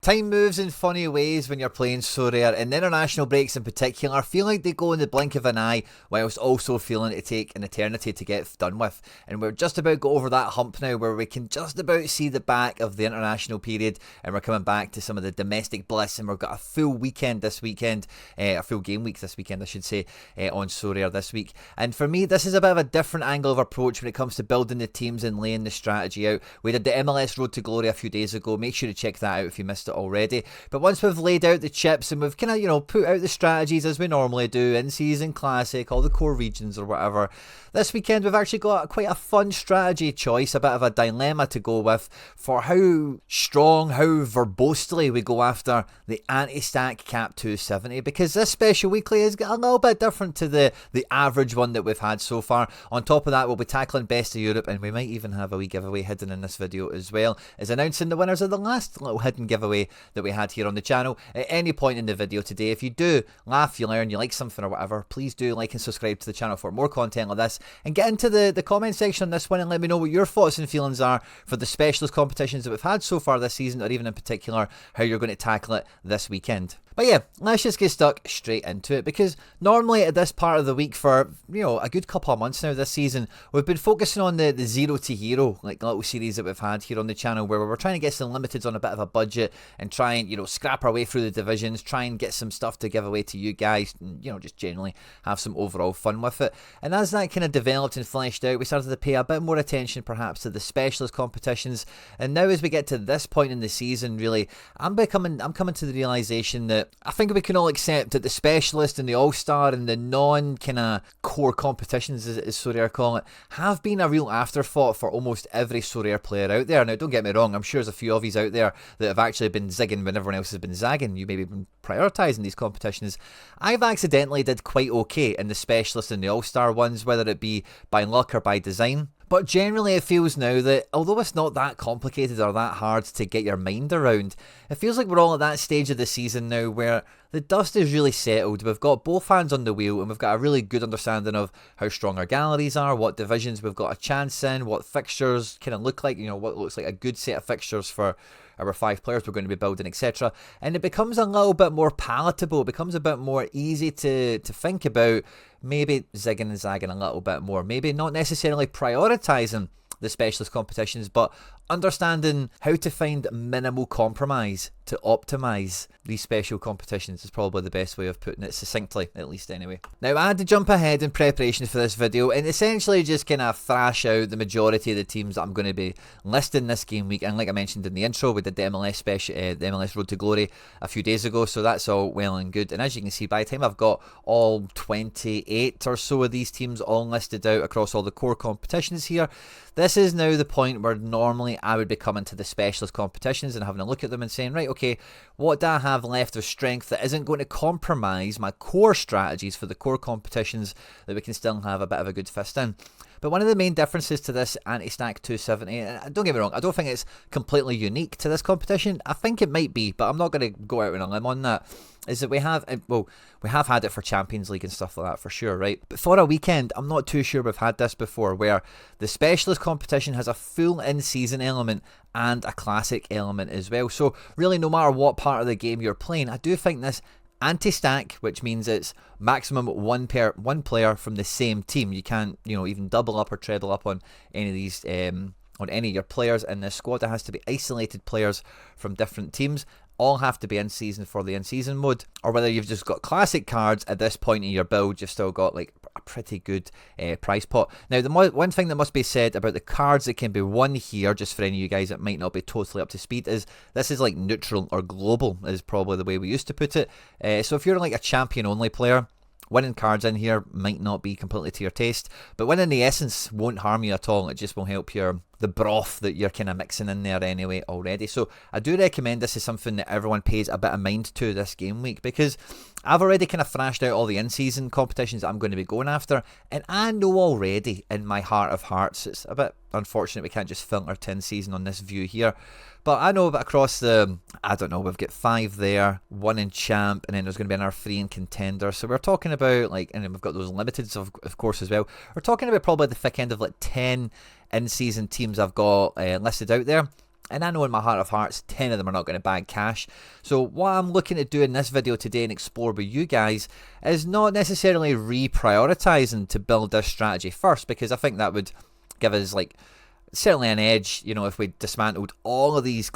Time moves in funny ways when you're playing Sorare, and the international breaks in particular feel like they go in the blink of an eye, whilst also feeling to take an eternity to get done with. And we're just about to go over that hump now, where we can just about see the back of the international period, and we're coming back to some of the domestic bliss, and we've got a full weekend this weekend, a full game week this weekend, I should say, on Sorare this week. And for me, this is a bit of a different angle of approach when it comes to building the teams and laying the strategy out. We did the MLS Road to Glory a few days ago. Make sure to check that out if you missed it already. But once we've laid out the chips and we've kind of, put out the strategies as we normally do, in season classic, all the core regions or whatever, this weekend we've actually got quite a fun strategy choice, a bit of a dilemma to go with for how strong, how verbosely we go after the anti-stack cap 270, because this special weekly is a little bit different to the average one that we've had so far. On top of that, we'll be tackling Best of Europe, and we might even have a wee giveaway hidden in this video as well, as announcing the winners of the last little hidden giveaway that we had here on the channel. At any point in the video today, if you do laugh, you learn, you like something or whatever, please do like and subscribe to the channel for more content like this, and get into the comment section on this one and let me know what your thoughts and feelings are for the specialist competitions that we've had so far this season, or even in particular how you're going to tackle it this weekend. But yeah, let's just get stuck straight into it, because normally at this part of the week for, a good couple of months now this season, we've been focusing on the Zero to Hero, like little series that we've had here on the channel, where we're trying to get some limiteds on a bit of a budget and try and, scrap our way through the divisions, try and get some stuff to give away to you guys, and, just generally have some overall fun with it. And as that kind of developed and fleshed out, we started to pay a bit more attention perhaps to the specialist competitions. And now as we get to this point in the season, really, I'm coming to the realisation that I think we can all accept that the specialist and the all-star and the non kind of core competitions, as Sorare call it, have been a real afterthought for almost every Sorare player out there. Now, don't get me wrong, I'm sure there's a few of you out there that have actually been zigging when everyone else has been zagging. You maybe been prioritising these competitions. I've accidentally did quite okay in the specialist and the all-star ones, whether it be by luck or by design. But generally it feels now that, although it's not that complicated or that hard to get your mind around, it feels like we're all at that stage of the season now where the dust is really settled. We've got both hands on the wheel, and we've got a really good understanding of how strong our galleries are, what divisions we've got a chance in, what fixtures kind of look like, what looks like a good set of fixtures for our 5 players we're going to be building, etc. And it becomes a little bit more palatable, it becomes a bit more easy to think about maybe zigging and zagging a little bit more, maybe not necessarily prioritising the specialist competitions, but understanding how to find minimal compromise to optimise these special competitions is probably the best way of putting it, succinctly at least anyway. Now, I had to jump ahead in preparation for this video and essentially just kind of thrash out the majority of the teams that I'm going to be listing this game week. And like I mentioned in the intro, we did the MLS special, the MLS Road to Glory a few days ago, so that's all well and good. And as you can see, by the time I've got all 28 or so of these teams all listed out across all the core competitions here, this is now the point where normally I would be coming to the specialist competitions and having a look at them and saying, right, okay, what do I have left of strength that isn't going to compromise my core strategies for the core competitions that we can still have a bit of a good fist in. But one of the main differences to this anti-stack 270, and don't get me wrong, I don't think it's completely unique to this competition. I think it might be, but I'm not going to go out on a limb on that, is that we have had it for Champions League and stuff like that for sure, right? But for a weekend, I'm not too sure we've had this before, where the specialist competition has a full in-season element and a classic element as well. So really, no matter what part of the game you're playing, I do think this anti-stack, which means it's maximum one player from the same team. You can't, even double up or treble up on any of these, on any of your players in this squad. It has to be isolated players from different teams. All have to be in season for the in-season mode, or whether you've just got classic cards at this point in your build, you've still got like a pretty good prize pot. Now, the one thing that must be said about the cards that can be won here, just for any of you guys that might not be totally up to speed, is this is like neutral or global, is probably the way we used to put it. So if you're like a champion only player, winning cards in here might not be completely to your taste, but winning the essence won't harm you at all. It just will help the broth that you're kind of mixing in there anyway already. So I do recommend this is something that everyone pays a bit of mind to this game week, because I've already kind of thrashed out all the in-season competitions that I'm going to be going after, and I know already in my heart of hearts, it's a bit unfortunate we can't just filter to in-season on this view here, but I know that across we've got 5 there, 1 in champ, and then there's going to be another 3 in contender. So we're talking about, and then we've got those limiteds of course as well. We're talking about probably the thick end of 10 in-season teams I've got listed out there. And I know in my heart of hearts, 10 of them are not going to bag cash. So what I'm looking to do in this video today and explore with you guys is not necessarily reprioritizing to build this strategy first, because I think that would give us like certainly an edge, you know, if we dismantled all these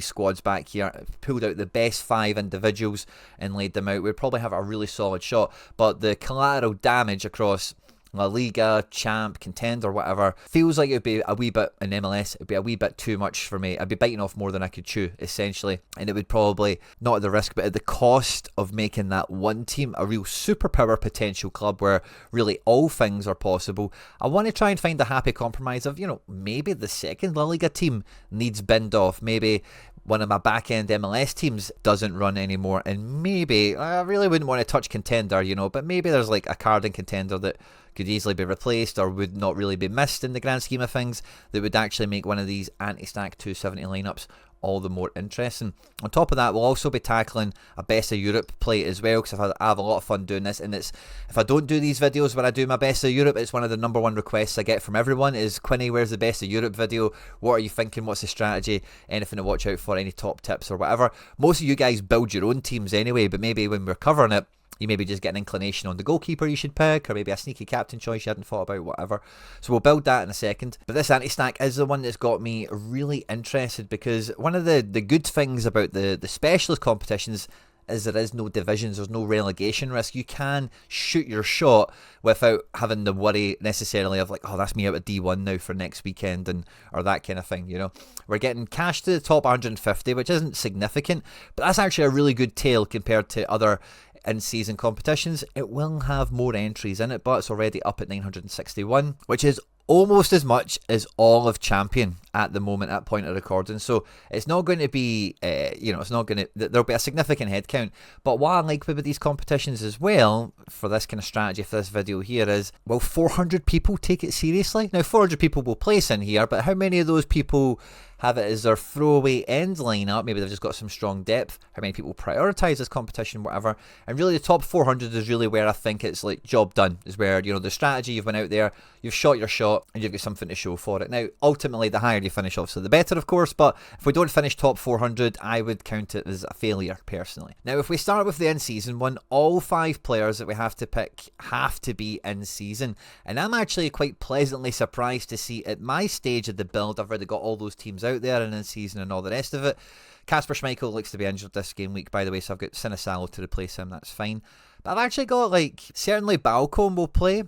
squads back here, pulled out the best 5 individuals and laid them out, we'd probably have a really solid shot. But the collateral damage across La Liga, Champ, Contender, whatever, feels like it would be a wee bit in MLS. It would be a wee bit too much for me. I'd be biting off more than I could chew, essentially. And it would probably, not at the risk, but at the cost of making that one team a real superpower potential club where really all things are possible. I want to try and find a happy compromise of, you know, maybe the second La Liga team needs binned off. Maybe one of my back-end MLS teams doesn't run anymore, and maybe, I really wouldn't want to touch Contender, you know, but maybe there's like a card in Contender that could easily be replaced or would not really be missed in the grand scheme of things, that would actually make one of these anti-stack 270 lineups all the more interesting. On top of that, we'll also be tackling a Best of Europe play as well, because I have a lot of fun doing this, and it's, if I don't do these videos when I do my Best of Europe, it's one of the #1 requests I get from everyone is, Quinny, where's the Best of Europe video? What are you thinking? What's the strategy? Anything to watch out for? Any top tips or whatever? Most of you guys build your own teams anyway, but maybe when we're covering it, you maybe just get an inclination on the goalkeeper you should pick, or maybe a sneaky captain choice you hadn't thought about, whatever. So we'll build that in a second. But this anti-stack is the one that's got me really interested, because one of the good things about the specialist competitions is there is no divisions, there's no relegation risk. You can shoot your shot without having the worry necessarily of like, oh, that's me out of D1 now for next weekend, and or that kind of thing, you know. We're getting cash to the top 150, which isn't significant, but that's actually a really good tail compared to other in-season competitions. It will have more entries in it, but it's already up at 961, which is almost as much as all of Champion at the moment at point of recording. So it's not going to be, you know, it's not going to, there'll be a significant head count. But what I like with these competitions as well, for this kind of strategy for this video here, is, will 400 people take it seriously? Now, 400 people will place in here, but how many of those people have it as their throwaway end lineup? Maybe they've just got some strong depth. How many people prioritise this competition, whatever. And really the top 400 is really where I think it's like job done, is where, you know, the strategy, you've went out there, you've shot your shot, and you've got something to show for it. Now, ultimately, the higher you finish off, so the better, of course, but if we don't finish top 400, I would count it as a failure, personally. Now, if we start with the in-season one, all 5 players that we have to pick have to be in-season, and I'm actually quite pleasantly surprised to see at my stage of the build, I've already got all those teams out there and in season and all the rest of it. Kasper Schmeichel looks to be injured this game week, by the way, so I've got Sinisalo to replace him, that's fine. But I've actually got, like, certainly Balcom will play.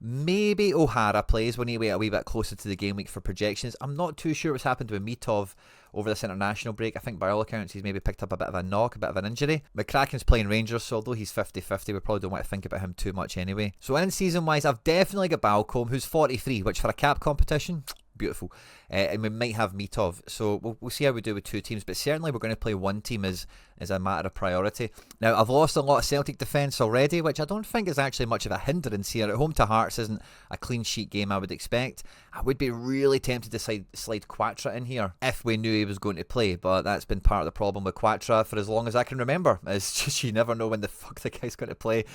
Maybe O'Hara plays when he wait a wee bit closer to the game week for projections. I'm not too sure what's happened with Mitov over this international break. I think by all accounts he's maybe picked up a bit of a knock, a bit of an injury. McCracken's playing Rangers, so although he's 50-50, we probably don't want to think about him too much anyway. So in season wise, I've definitely got Balcom, who's 43, which for a cap competition, beautiful. And we might have Mitov, so we'll see how we do with 2 teams, but certainly we're going to play one team as a matter of priority. Now, I've lost a lot of Celtic defence already, which I don't think is actually much of a hindrance here. At home to Hearts isn't a clean sheet game, I would expect. I would be really tempted to slide Quatra in here if we knew he was going to play, but that's been part of the problem with Quatra for as long as I can remember. It's just, you never know when the fuck the guy's going to play.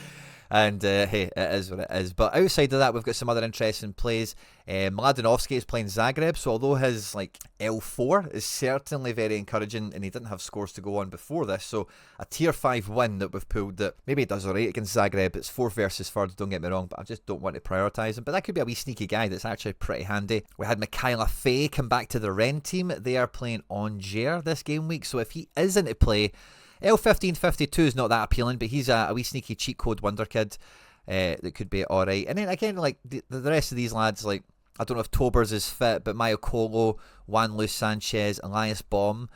And hey, it is what it is. But outside of that, we've got some other interesting plays. Mladenovski is playing Zagreb, so although his like L4 is certainly very encouraging, and he didn't have scores to go on before this, so a tier 5 win that we've pulled that maybe it does alright against Zagreb. It's 4th versus 3rd, don't get me wrong, but I just don't want to prioritise him. But that could be a wee sneaky guy that's actually pretty handy. We had Mikaela Faye come back to the Rennes team. They are playing Angers this game week, so if he isn't to play, L1552 is not that appealing, but he's a wee sneaky cheat code wonder kid that could be alright. And then again, like the rest of these lads, like, I don't know if Tobers is fit, but Mayokolo, Juan Luis Sanchez, Elias Baum,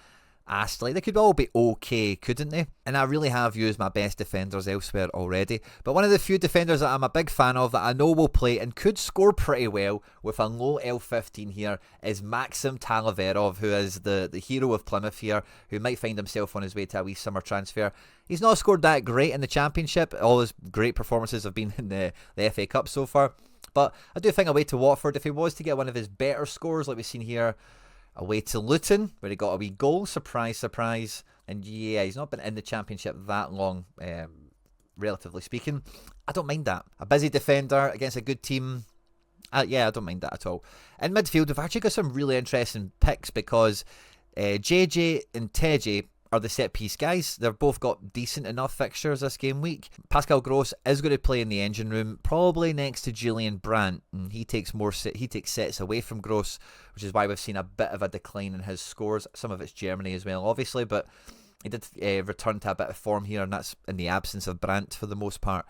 Astley, they could all be okay, couldn't they? And I really have used my best defenders elsewhere already. But one of the few defenders that I'm a big fan of that I know will play and could score pretty well with a low L15 here is Maxim Talaverov, who is the hero of Plymouth here, who might find himself on his way to a wee summer transfer. He's not scored that great in the Championship. All his great performances have been in the FA Cup so far. But I do think away to Watford, if he was to get one of his better scores like we've seen here, away to Luton, where he got a wee goal, surprise, surprise. And yeah, he's not been in the Championship that long, relatively speaking. I don't mind that. A busy defender against a good team. Yeah, I don't mind that at all. In midfield, we've actually got some really interesting picks because JJ and Teji are the set piece guys. They've both got decent enough fixtures this game week. Pascal Gross is going to play in the engine room, probably next to Julian Brandt, and he takes sets away from Gross, which is why we've seen a bit of a decline in his scores. Some of it's Germany as well, obviously, but he did return to a bit of form here, and that's in the absence of Brandt for the most part.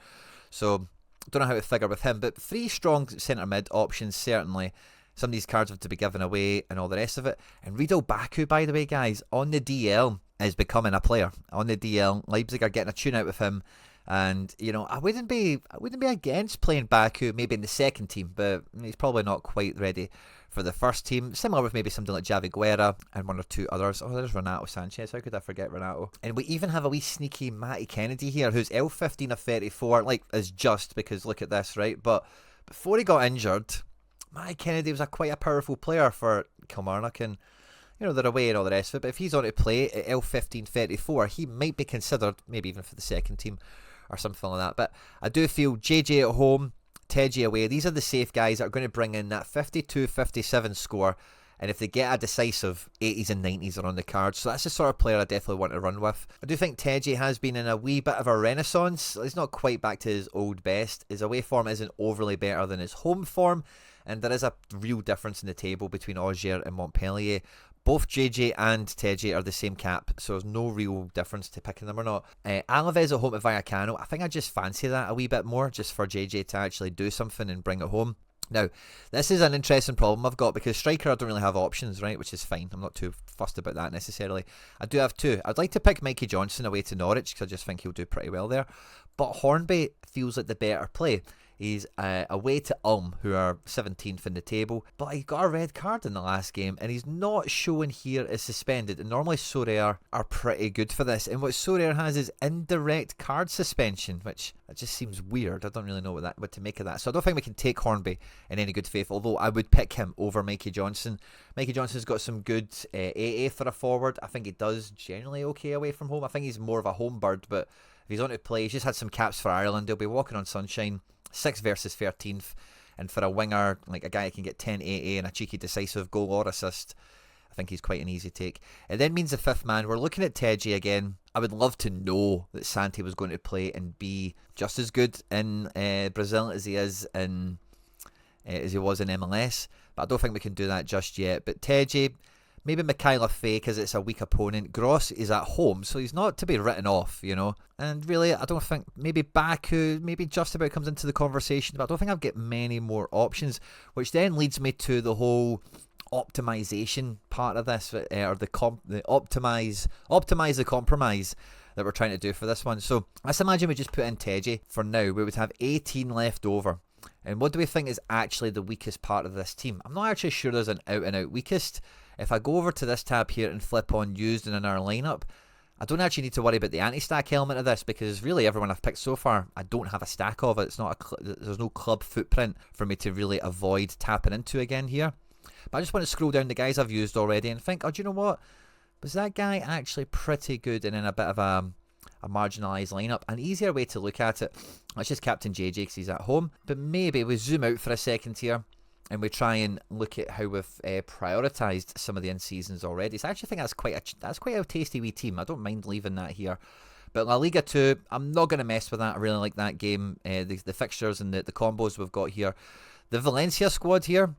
So don't know how to figure with him, but 3 strong centre mid options certainly. Some of these cards have to be given away and all the rest of it. And Riedel Baku, by the way, guys, on the DL is becoming a player. On the DL, Leipzig are getting a tune out with him. And, you know, I wouldn't be against playing Baku maybe in the second team, but he's probably not quite ready for the first team. Similar with maybe something like Javi Guerra and 1 or 2 others. Oh, there's Renato Sanchez. How could I forget Renato? And we even have a wee sneaky Matty Kennedy here, who's L15 of 34, like, is just because look at this, right? But before he got injured, Matty Kennedy was quite a powerful player for Kilmarnock, and you know they're away and all the rest of it. But if he's on to play at L15 34, he might be considered maybe even for the second team or something like that. But I do feel JJ at home, Teji away, these are the safe guys that are going to bring in that 52-57 score, and if they get a decisive, 80s and 90s are on the card. So that's the sort of player I definitely want to run with. I do think Teji has been in a wee bit of a renaissance. He's not quite back to his old best. His away form isn't overly better than his home form, and there is a real difference in the table between Auxerre and Montpellier. Both JJ and Teji are the same cap, so there's no real difference to picking them or not. Alaves at home at Vallecano, I think I just fancy that a wee bit more, just for JJ to actually do something and bring it home. Now, this is an interesting problem I've got, because striker I don't really have options, right, which is fine. I'm not too fussed about that necessarily. I do have 2. I'd like to pick Mikey Johnson away to Norwich, because I just think he'll do pretty well there. But Hornby feels like the better play. He's away to Ulm, who are 17th in the table, but he got a red card in the last game, and he's not showing here as suspended. And normally Sorare are pretty good for this, and what Sorare has is indirect card suspension, which that just seems weird. I don't really know what to make of that. So I don't think we can take Hornby in any good faith, although I would pick him over Mikey Johnson. Mikey Johnson's got some good AA for a forward. I think he does generally okay away from home. I think he's more of a home bird, but if he's on to play, he's just had some caps for Ireland. He'll be walking on sunshine. 6th versus 13th, and for a winger, like a guy who can get 10 AA and a cheeky decisive goal or assist, I think he's quite an easy take. It then means the 5th man, we're looking at Teji again. I would love to know that Santi was going to play and be just as good in Brazil as he is in as he was in MLS, but I don't think we can do that just yet. But Teji, maybe Mikhaila Faye, because it's a weak opponent. Gross is at home, so he's not to be written off, you know. And really, I don't think, maybe Baku, maybe just about comes into the conversation, but I don't think I've got many more options, which then leads me to the whole optimization part of this, or the optimize the compromise that we're trying to do for this one. So let's imagine we just put in Teji for now. We would have 18 left over. And what do we think is actually the weakest part of this team? I'm not actually sure there's an out-and-out weakest. If I go over to this tab here and flip on used in our lineup, I don't actually need to worry about the anti-stack element of this, because really everyone I've picked so far, I don't have a stack of it. It's not there's no club footprint for me to really avoid tapping into again here. But I just want to scroll down the guys I've used already and think, oh, do you know what? Was that guy actually pretty good and in a bit of a marginalised lineup? An easier way to look at it, let's just captain JJ because he's at home, but maybe we zoom out for a second here and we try and look at how we've prioritised some of the in-seasons already. So I actually think that's quite a tasty wee team. I don't mind leaving that here. But La Liga 2, I'm not going to mess with that. I really like that game. The fixtures and the combos we've got here. The Valencia squad here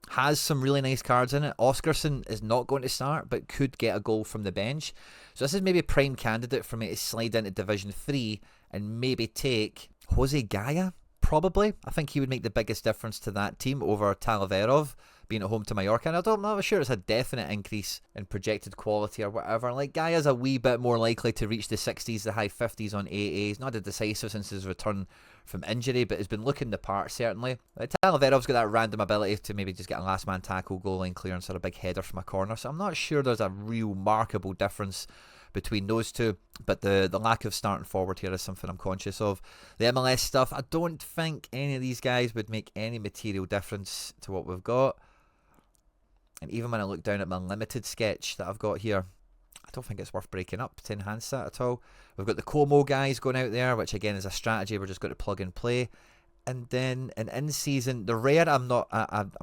has some really nice cards in it. Oscarson is not going to start, but could get a goal from the bench. So this is maybe a prime candidate for me to slide into Division 3 and maybe take Jose Gaya. Probably. I think he would make the biggest difference to that team over Talaverov being at home to Mallorca. And I'm not sure it's a definite increase in projected quality or whatever. Like, Gaya's a wee bit more likely to reach the 60s, the high 50s on AA. He's not a decisive since his return from injury, but has been looking the part, certainly. Talaverov's got that random ability to maybe just get a last man tackle, goal line clearance, or a big header from a corner. So I'm not sure there's a real markable difference between those two, but the lack of starting forward here is something I'm conscious of. The MLS stuff, I don't think any of these guys would make any material difference to what we've got. And even when I look down at my limited sketch that I've got here, I don't think it's worth breaking up to enhance that at all. We've got the Como guys going out there, which again is a strategy we're just going to plug and play. And then an in-season, the rare, I'm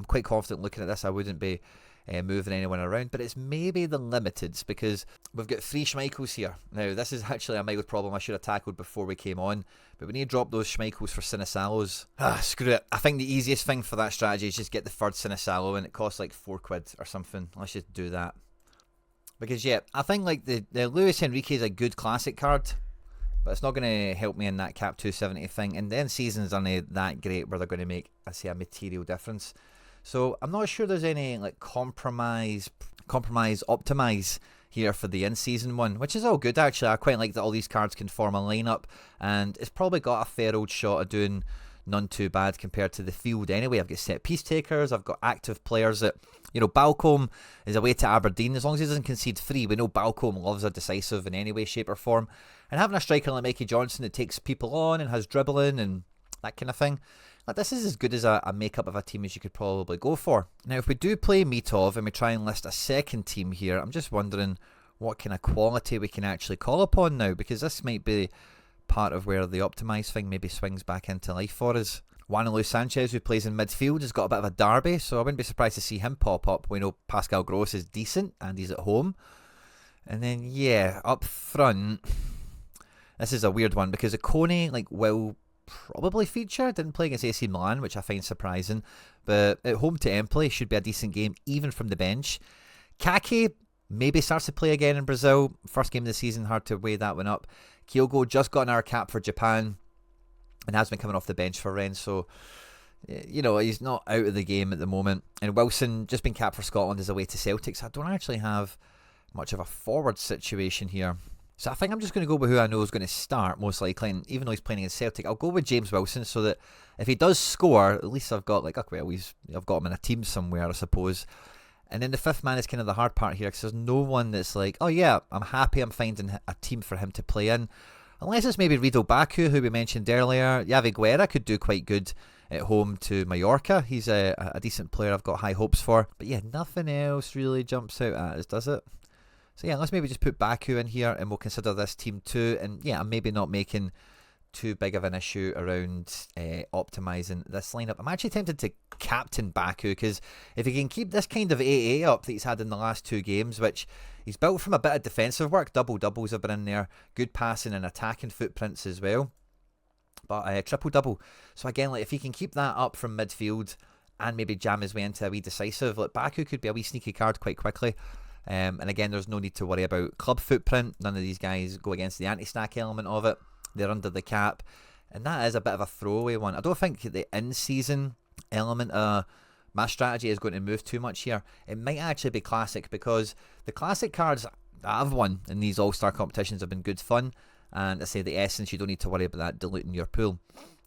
quite confident looking at this, I wouldn't be moving anyone around, but it's maybe the limiteds, because we've got 3 Schmeichels here. Now, this is actually a mild problem I should have tackled before we came on, but we need to drop those Schmeichels for Sinisalos. Screw it. I think the easiest thing for that strategy is just get the third Sinisalo, and it costs like £4 or something. Let's just do that. Because, yeah, I think like the Luis Enrique is a good classic card, but it's not going to help me in that cap 270 thing, and then seasons aren't that great where they're going to make, I say, a material difference. So I'm not sure there's any like compromise, optimize here for the in-season one, which is all good actually. I quite like that all these cards can form a lineup, and it's probably got a fair old shot of doing none too bad compared to the field anyway. I've got set piece takers, I've got active players that, you know, Balcombe is away to Aberdeen. As long as he doesn't concede 3, we know Balcombe loves a decisive in any way, shape or form. And having a striker like Mikey Johnson that takes people on and has dribbling and that kind of thing, like, this is as good as a makeup of a team as you could probably go for. Now, if we do play Mitov and we try and list a second team here, I'm just wondering what kind of quality we can actually call upon now, because this might be part of where the optimise thing maybe swings back into life for us. Juanelu Sanchez, who plays in midfield, has got a bit of a derby, so I wouldn't be surprised to see him pop up. We know Pascal Gross is decent and he's at home. And then, yeah, up front, this is a weird one because Quinny will probably feature. Didn't play against AC Milan, which I find surprising, but at home to Empoli should be a decent game even from the bench. Kake maybe starts to play again in Brazil. First game of the season, hard to weigh that one up. Kyogo just got an hour cap for Japan and has been coming off the bench for Rennes, so you know, he's not out of the game at the moment. And Wilson just been capped for Scotland, is away to Celtic, so I don't actually have much of a forward situation here. So I think I'm just going to go with who I know is going to start most likely, and even though he's playing against Celtic, I'll go with James Wilson, so that if he does score, at least I've got I've got him in a team somewhere, I suppose. And then the fifth man is kind of the hard part here, because there's no one that's like, oh yeah, I'm happy I'm finding a team for him to play in. Unless it's maybe Rido Baku, who we mentioned earlier. Yavi Guerra could do quite good at home to Mallorca. He's a decent player I've got high hopes for. But yeah, nothing else really jumps out at us, does it? So yeah, let's maybe just put Baku in here and we'll consider this team 2. And yeah, I'm maybe not making too big of an issue around optimising this lineup. I'm actually tempted to captain Baku, because if he can keep this kind of AA up that he's had in the last 2 games, which he's built from a bit of defensive work, double-doubles have been in there, good passing and attacking footprints as well, but triple-double. So again, like, if he can keep that up from midfield and maybe jam his way into a wee decisive, like, Baku could be a wee sneaky card quite quickly. And again, there's no need to worry about club footprint. None of these guys go against the anti-stack element of it. They're under the cap, and that is a bit of a throwaway one. I don't think the in-season element of my strategy is going to move too much here. It might actually be classic, because the classic cards that I've won in these all-star competitions have been good fun, and I say the essence, you don't need to worry about that diluting your pool.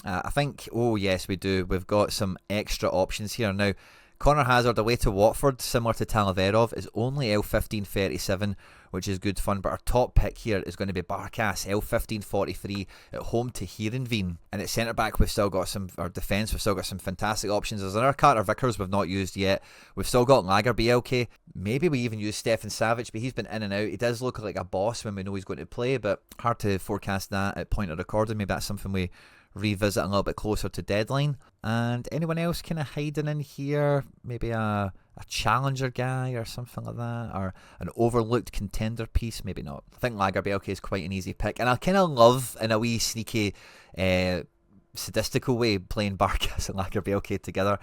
I think, oh yes we do, we've got some extra options here. Now, Connor Hazard away to Watford, similar to Talaverov, is only L1537, which is good fun, but our top pick here is going to be Barkas, L1543, at home to Heerenveen. And at centre-back, we've still got some, or defence, we've still got some fantastic options. There's another Carter Vickers we've not used yet. We've still got Lager BLK. Maybe we even use Stefan Savic, but he's been in and out. He does look like a boss when we know he's going to play, but hard to forecast that at point of recording. Maybe that's something we revisit a little bit closer to deadline. And anyone else kind of hiding in here? Maybe a challenger guy or something like that, or an overlooked contender piece? Maybe not. I think Lager BLK is quite an easy pick, and I kind of love, in a wee sneaky sadistical way, playing Barkas and Lager BLK together.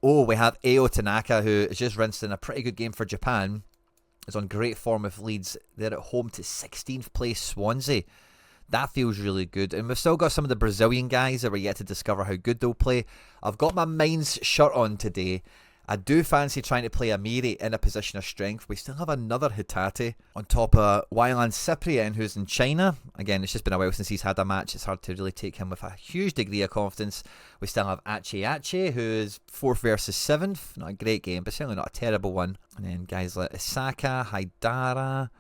Oh, we have Ao Tanaka, who has just rinsed in a pretty good game for Japan. Is on great form with Leeds. They're at home to 16th place Swansea. That feels really good. And we've still got some of the Brazilian guys that we're yet to discover how good they'll play. I've got my Mainz shirt on today. I do fancy trying to play Amiri in a position of strength. We still have another Hitate on top of Wyland Cyprian, who's in China. Again, it's just been a while since he's had a match. It's hard to really take him with a huge degree of confidence. We still have Ache, who is 4th versus 7th. Not a great game, but certainly not a terrible one. And then guys like Isaka, Haidara.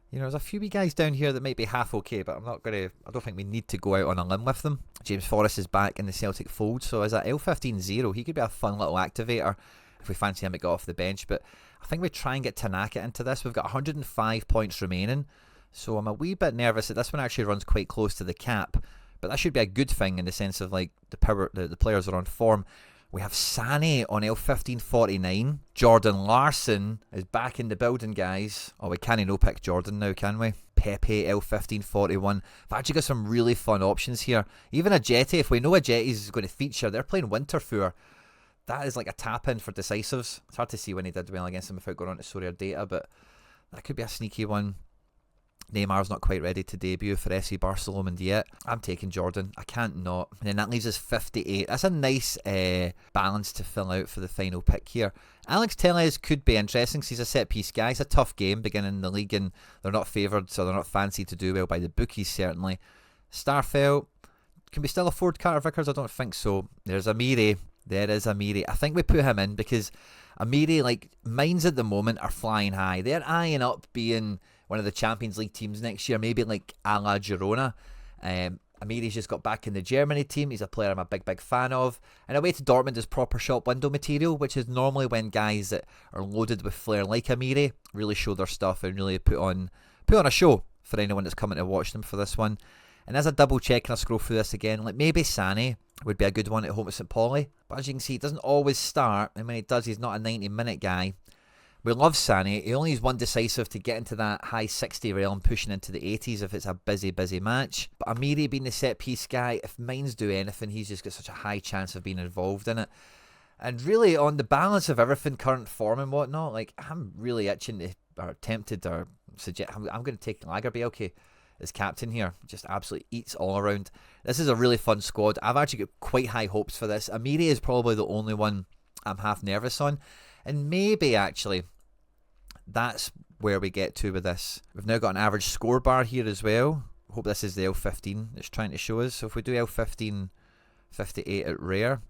You know, there's a few wee guys down here that might be half okay, but I don't think we need to go out on a limb with them. James Forrest is back in the Celtic fold, so as a L15-0, he could be a fun little activator if we fancy him to get off the bench. But I think we try and get Tanaka into this. We've got 105 points remaining, so I'm a wee bit nervous that this one actually runs quite close to the cap. But that should be a good thing in the sense of, like, the players are on form. We have Sane on L1549. Jordan Larson is back in the building, guys. Oh, we can't no pick Jordan now, can we? Pepe L1541. I've actually got some really fun options here. Even a Jetty, if we know a Jetty is going to feature, they're playing Winterthur. That is like a tap-in for decisives. It's hard to see when he did well against them without going on to Sorare data, but that could be a sneaky one. Neymar's not quite ready to debut for FC Barcelona yet. I'm taking Jordan. I can't not. And then that leaves us 58. That's a nice balance to fill out for the final pick here. Alex Tellez could be interesting because he's a set-piece guy. It's a tough game beginning in the league, and they're not favoured, so they're not fancied to do well by the bookies, certainly. Starfelt. Can we still afford Carter Vickers? I don't think so. There's Amiri. There is Amiri. I think we put him in because Amiri, like, mines at the moment are flying high. They're eyeing up being one of the Champions League teams next year, maybe like a la Girona. Amiri's just got back in the Germany team. He's a player I'm a big fan of. And away to Dortmund is proper shop window material, which is normally when guys that are loaded with flair like Amiri really show their stuff and really put on a show for anyone that's coming to watch them for this one. And as I double check and I scroll through this again, like maybe Sane would be a good one at home at St. Pauli. But as you can see, it doesn't always start. And when he does, he's not a 90-minute guy. We love Sane. He only needs one decisive to get into that high 60 realm, pushing into the 80s if it's a busy match. But Amiri being the set-piece guy, if mines do anything, he's just got such a high chance of being involved in it. And really, on the balance of everything, current form and whatnot, like, I'm really itching to, or tempted, or suggest, I'm going to take Lagerbielke as captain here. Just absolutely eats all around. This is a really fun squad. I've actually got quite high hopes for this. Amiri is probably the only one I'm half nervous on. And maybe, actually, that's where we get to with this. We've now got an average score bar here as well. Hope this is the L15 it's trying to show us. So if we do L15, 58 at rare.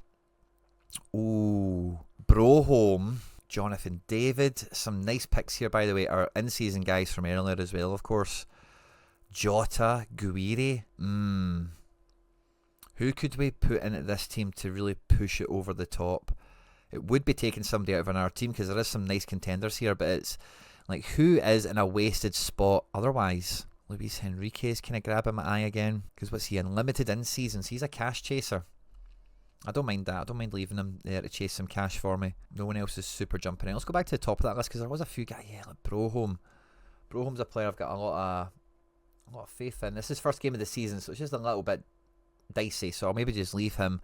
Ooh, Broholm, Jonathan David. Some nice picks here, by the way. Our in-season guys from earlier as well, of course. Jota, Guiri. Who could we put into this team to really push it over the top? It would be taking somebody out of our team because there is some nice contenders here, but it's like, who is in a wasted spot otherwise? Luis Henriquez, can I grab him at eye again? Because what's he in? Limited in seasons. He's a cash chaser. I don't mind that. I don't mind leaving him there to chase some cash for me. No one else is super jumping in. Let's go back to the top of that list because there was a few guys. Yeah, like Broholm. Broholm's a player I've got a lot of faith in. This is his first game of the season, so it's just a little bit dicey. So I'll maybe just leave him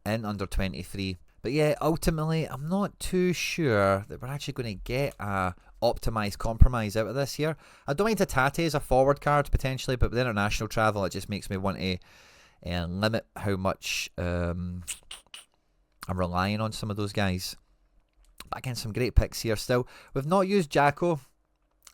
in under 23. But yeah, ultimately, I'm not too sure that we're actually going to get a optimised compromise out of this here. I don't mind Hatate as a forward card, potentially, but with international travel, it just makes me want to limit how much I'm relying on some of those guys. But again, some great picks here still. We've not used Jacko.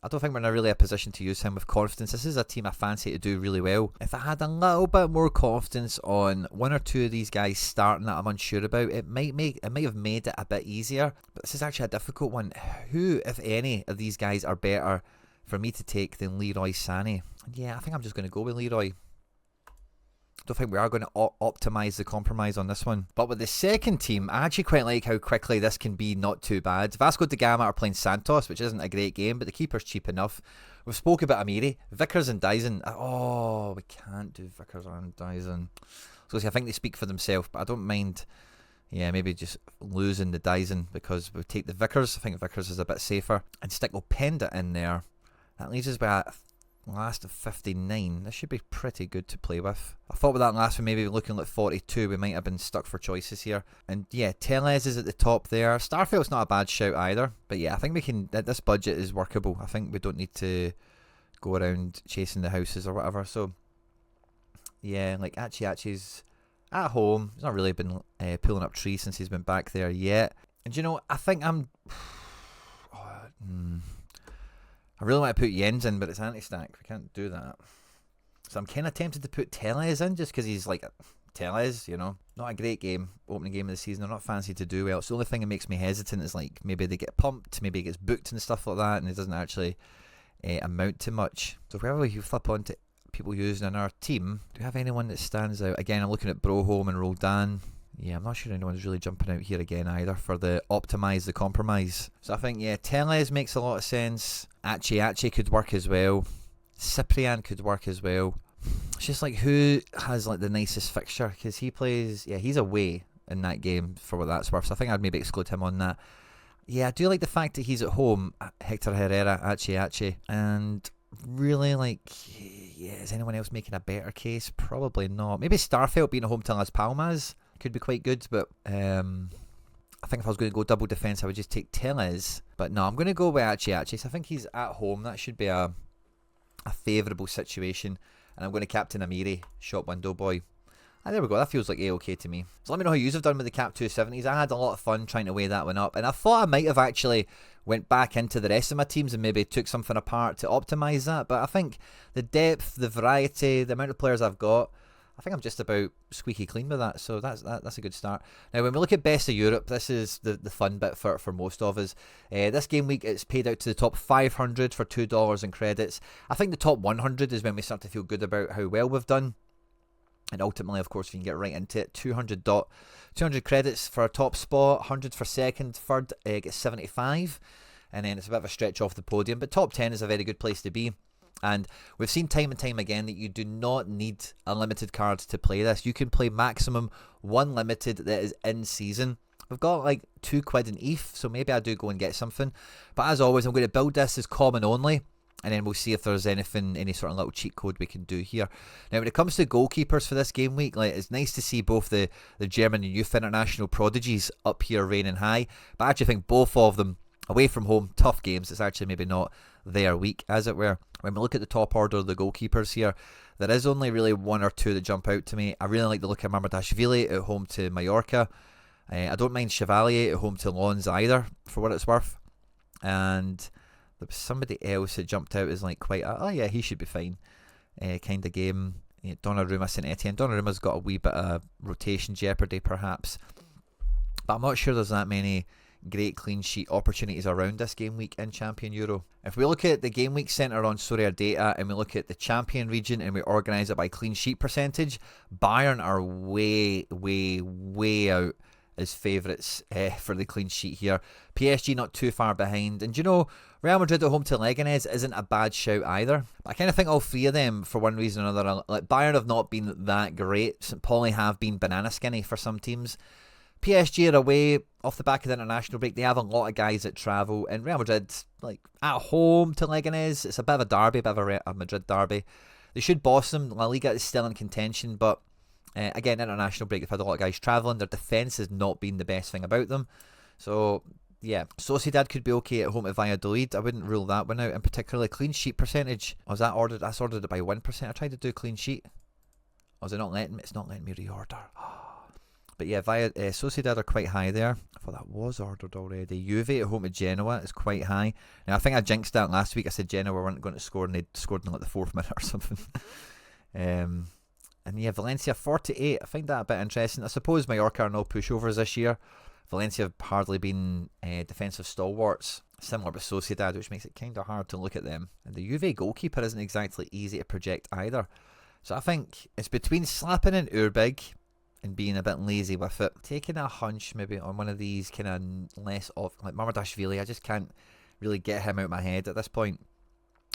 I don't think we're in really a position to use him with confidence. This is a team I fancy to do really well. If I had a little bit more confidence on one or two of these guys starting that I'm unsure about, it might have made it a bit easier. But this is actually a difficult one. Who, if any, of these guys are better for me to take than Leroy Sané? Yeah, I think I'm just going to go with Leroy. Don't think we are going to optimise the compromise on this one. But with the second team, I actually quite like how quickly this can be not too bad. Vasco da Gama are playing Santos, which isn't a great game, but the keeper's cheap enough. We've spoke about Amiri. Vickers and Dyson. Oh, we can't do Vickers and Dyson. So I think they speak for themselves, but I don't mind, yeah, maybe just losing the Dyson because we take the Vickers. I think Vickers is a bit safer. And stick Openda in there. That leaves us by last of 59. This should be pretty good to play with. I thought with that last one, maybe looking at 42, we might have been stuck for choices here. And yeah, Tellez is at the top there. Starfelt's not a bad shout either. But yeah, I think we can, this budget is workable. I think we don't need to go around chasing the houses or whatever. So yeah, like Achi's at home. He's not really been pulling up trees since he's been back there yet. And you know, I think I'm... I really want to put Jens in, but it's anti-stack. We can't do that. So I'm kind of tempted to put Tellez in just because he's like Tellez, you know. Not a great game, opening game of the season. They're not fancy to do well. It's the only thing that makes me hesitant is like maybe they get pumped, maybe he gets booked and stuff like that, and it doesn't actually amount to much. So if we flip on to people using in our team, do we have anyone that stands out? Again, I'm looking at Broholm and Roldan. Yeah, I'm not sure anyone's really jumping out here again either for the optimise the compromise. So I think, yeah, Tellez makes a lot of sense. Achi could work as well. Cyprian could work as well. It's just like who has like the nicest fixture because he plays, yeah, he's away in that game for what that's worth. So I think I'd maybe exclude him on that. Yeah, I do like the fact that he's at home, Hector Herrera, Achi, and really is anyone else making a better case? Probably not. Maybe Starfelt being at home to Las Palmas could be quite good, but I think if I was going to go double defence, I would just take Tellez. But no, I'm going to go with Achi. So I think he's at home. That should be a favourable situation. And I'm going to captain Amiri, shop window boy. There we go, that feels like A-OK to me. So let me know how you've done with the Cap 270s. I had a lot of fun trying to weigh that one up, and I thought I might have actually went back into the rest of my teams and maybe took something apart to optimise that, but I think the depth, the variety, the amount of players I've got, I think I'm just about squeaky clean with that, so that's a good start. Now, when we look at Best of Europe, this is the fun bit for most of us. This game week, it's paid out to the top 500 for $2 in credits. I think the top 100 is when we start to feel good about how well we've done. And ultimately, of course, if you can get right into it, 200 credits for a top spot, 100 for second, third gets 75, and then it's a bit of a stretch off the podium. But top 10 is a very good place to be. And we've seen time and time again that you do not need unlimited cards to play this. You can play maximum one limited that is in season. We've got like £2 in ETH, so maybe I do go and get something. But as always, I'm going to build this as common only. And then we'll see if there's any sort of little cheat code we can do here. Now, when it comes to goalkeepers for this game week, it's nice to see both the German and youth international prodigies up here reigning high. But I actually think both of them, away from home, tough games. It's actually maybe not their week, as it were. When we look at the top order of the goalkeepers here, there is only really one or two that jump out to me. I really like the look of Mamardashvili at home to Mallorca. I don't mind Chevalier at home to Lens either, for what it's worth. And there was somebody else that jumped out as like quite yeah, he should be fine kind of game. Donnarumma, St Etienne. Donnarumma's got a wee bit of rotation jeopardy perhaps, but I'm not sure there's that many great clean sheet opportunities around this game week in Champion Euro. If we look at the game week centre on Sorare data and we look at the Champion region and we organise it by clean sheet percentage, Bayern are way out as favourites for the clean sheet here. PSG not too far behind, and Real Madrid at home to Leganés isn't a bad shout either. But I kind of think all three of them, for one reason or another, like Bayern have not been that great. St Pauli have been banana skinny for some teams. PSG are away off the back of the international break. They have a lot of guys that travel, and Real Madrid like at home to Leganés. It's a bit of a derby, a bit of a Madrid derby. They should boss them. La Liga is still in contention, but again, international break, they've had a lot of guys travelling. Their defence has not been the best thing about them. So, yeah, Sociedad could be okay at home at Valladolid. I wouldn't rule that one out. And particularly clean sheet percentage. Was that ordered? That's ordered it by 1%. I tried to do clean sheet. Or is it not letting me? It's not letting me reorder. But yeah, Sociedad are quite high there. I thought that was ordered already. Juve at home to Genoa is quite high. Now, I think I jinxed that last week. I said Genoa weren't going to score, and they scored in like the 4th minute or something. And yeah, Valencia 48. I find that a bit interesting. I suppose Mallorca are no pushovers this year. Valencia have hardly been defensive stalwarts, similar with Sociedad, which makes it kind of hard to look at them. And the Juve goalkeeper isn't exactly easy to project either. So I think it's between slapping in Urbig and being a bit lazy with it. Taking a hunch maybe on one of these kind of less off, like Mamardashvili. I just can't really get him out of my head at this point.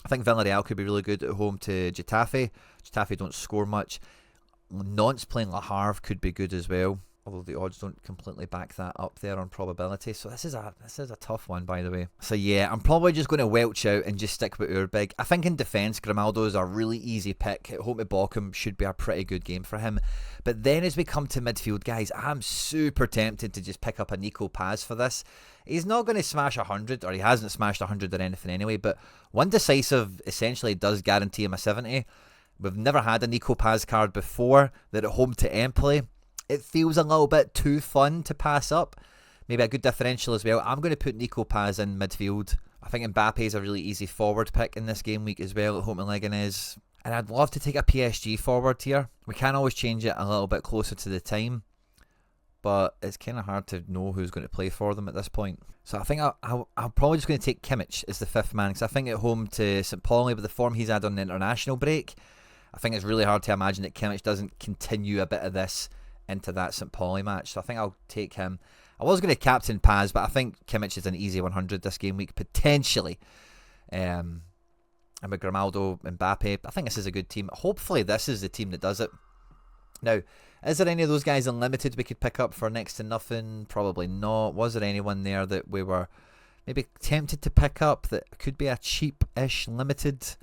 I think Villarreal could be really good at home to Getafe. Getafe don't score much. Nantes playing Le Havre could be good as well, although the odds don't completely back that up there on probability. So this is a tough one, by the way. So yeah, I'm probably just going to welch out and just stick with Urbig. I think in defence, Grimaldo is a really easy pick. At home to Bochum should be a pretty good game for him. But then as we come to midfield, guys, I'm super tempted to just pick up a Nico Paz for this. He's not going to smash 100, or he hasn't smashed 100 or anything anyway, but one decisive essentially does guarantee him a 70. We've never had a Nico Paz card before that at home to Empoli. It feels a little bit too fun to pass up. Maybe a good differential as well. I'm going to put Nico Paz in midfield. I think Mbappe is a really easy forward pick in this game week as well at home to Leganés. And I'd love to take a PSG forward here. We can always change it a little bit closer to the time, but it's kind of hard to know who's going to play for them at this point. So I think I'm probably just going to take Kimmich as the 5th man, because I think at home to St Pauli, with the form he's had on the international break, I think it's really hard to imagine that Kimmich doesn't continue a bit of this into that St Pauli match. So I think I'll take him. I was going to captain Paz, but I think Kimmich is an easy 100 this game week, potentially. And with Grimaldo, Mbappe, I think this is a good team. Hopefully this is the team that does it. Now, is there any of those guys unlimited we could pick up for next to nothing? Probably not. Was there anyone there that we were maybe tempted to pick up that could be a cheap-ish limited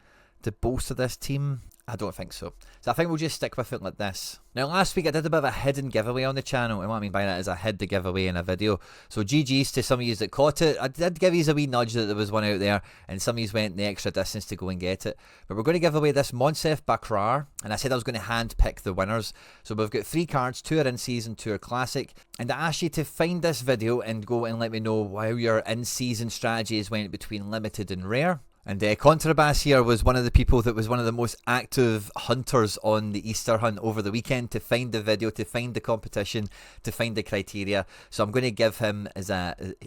to bolster this team? I don't think so. So I think we'll just stick with it like this. Now, last week I did a bit of a hidden giveaway on the channel, and what I mean by that is I hid the giveaway in a video. So GG's to some of you that caught it. I did give you a wee nudge that there was one out there, and some of you went the extra distance to go and get it. But we're going to give away this Monsef Bakrar, and I said I was going to hand pick the winners. So we've got 3 cards, 2 are in season, 2 are classic. And I asked you to find this video and go and let me know how your in-season strategies went between limited and rare. And Contrabass here was one of the people that was one of the most active hunters on the Easter hunt over the weekend to find the video, to find the competition, to find the criteria. So I'm going to give him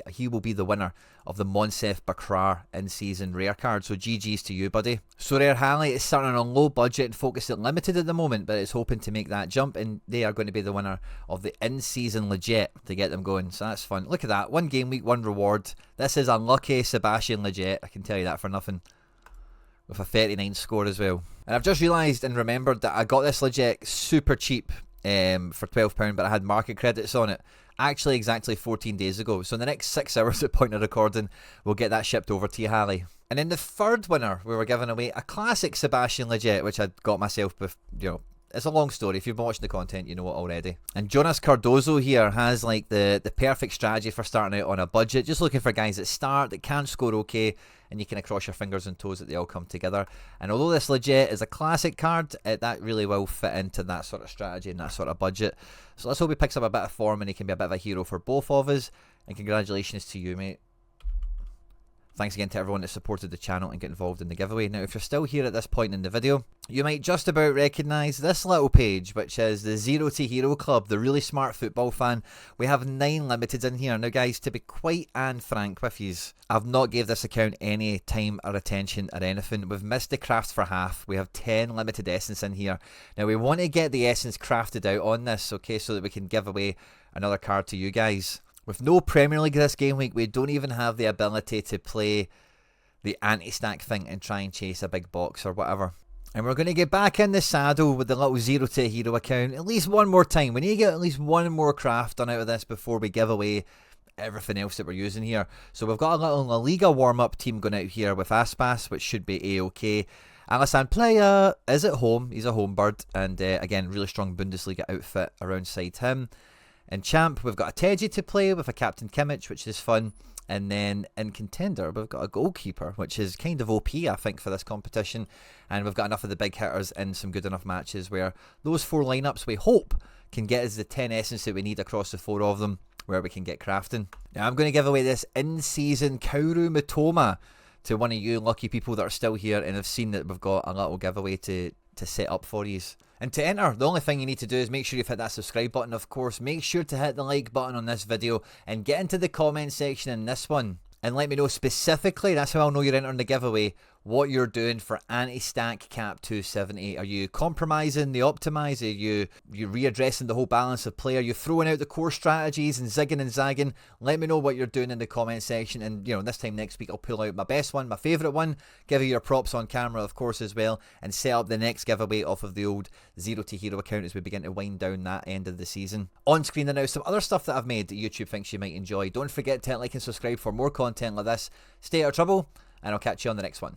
he will be the winner of the Monsef Bakrar in-season rare card. So GG's to you, buddy. Sorare Halley is starting on low budget and focused at limited at the moment, but it's hoping to make that jump, and they are going to be the winner of the in-season legit to get them going. So that's fun. Look at that. 1 game week, 1 reward. This is unlucky Sebastian legit. I can tell you that for nothing. With a 39 score as well. And I've just realised and remembered that I got this legit super cheap for £12, but I had market credits on it. Actually, exactly 14 days ago. So in the next 6 hours at point of recording, we'll get that shipped over to you, Halley. And then the third winner, we were giving away a classic Sebastian legit, which I'd got myself with, it's a long story. If you've been watching the content, you know it already. And Jonas Cardozo here has like the perfect strategy for starting out on a budget. Just looking for guys that start, that can score okay, and you can cross your fingers and toes that they all come together. And although this legit is a classic card, that really will fit into that sort of strategy and that sort of budget. So let's hope he picks up a bit of form and he can be a bit of a hero for both of us. And congratulations to you, mate. Thanks again to everyone that supported the channel and get involved in the giveaway. Now, if you're still here at this point in the video, you might just about recognise this little page, which is the Zero to Hero Club, the really smart football fan. We have 9 limiteds in here. Now, guys, to be quite and frank with yous, I've not gave this account any time or attention or anything. We've missed the crafts for half. We have 10 limited essence in here. Now, we want to get the essence crafted out on this, okay, so that we can give away another card to you guys. With no Premier League this game week, we don't even have the ability to play the anti-stack thing and try and chase a big box or whatever. And we're going to get back in the saddle with the little Zero to Hero account at least one more time. We need to get at least one more craft done out of this before we give away everything else that we're using here. So we've got a little La Liga warm-up team going out here with Aspas, which should be A-OK. Alisson Playa is at home. He's a home bird. And again, really strong Bundesliga outfit alongside him. In Champ, we've got a Teji to play with a Captain Kimmich, which is fun. And then in Contender, we've got a goalkeeper, which is kind of OP, I think, for this competition. And we've got enough of the big hitters in some good enough matches where those 4 lineups, we hope, can get us the 10 essence that we need across the 4 of them, where we can get crafting. Now, I'm going to give away this in-season Kaoru Mitoma to one of you lucky people that are still here and have seen that we've got a little giveaway to set up for you. And to enter, the only thing you need to do is make sure you've hit that subscribe button, of course. Make sure to hit the like button on this video and get into the comment section in this one. And let me know specifically, that's how I'll know you're entering the giveaway, what you're doing for anti-stack cap 270. Are you compromising the optimize? Are you readdressing the whole balance of play? Are you throwing out the core strategies and zigging and zagging? Let me know what you're doing in the comment section. And, this time next week, I'll pull out my best one, my favourite one, give you your props on camera, of course, as well, and set up the next giveaway off of the old Zero to Hero account as we begin to wind down that end of the season. On screen are now some other stuff that I've made that YouTube thinks you might enjoy. Don't forget to hit like and subscribe for more content like this. Stay out of trouble, and I'll catch you on the next one.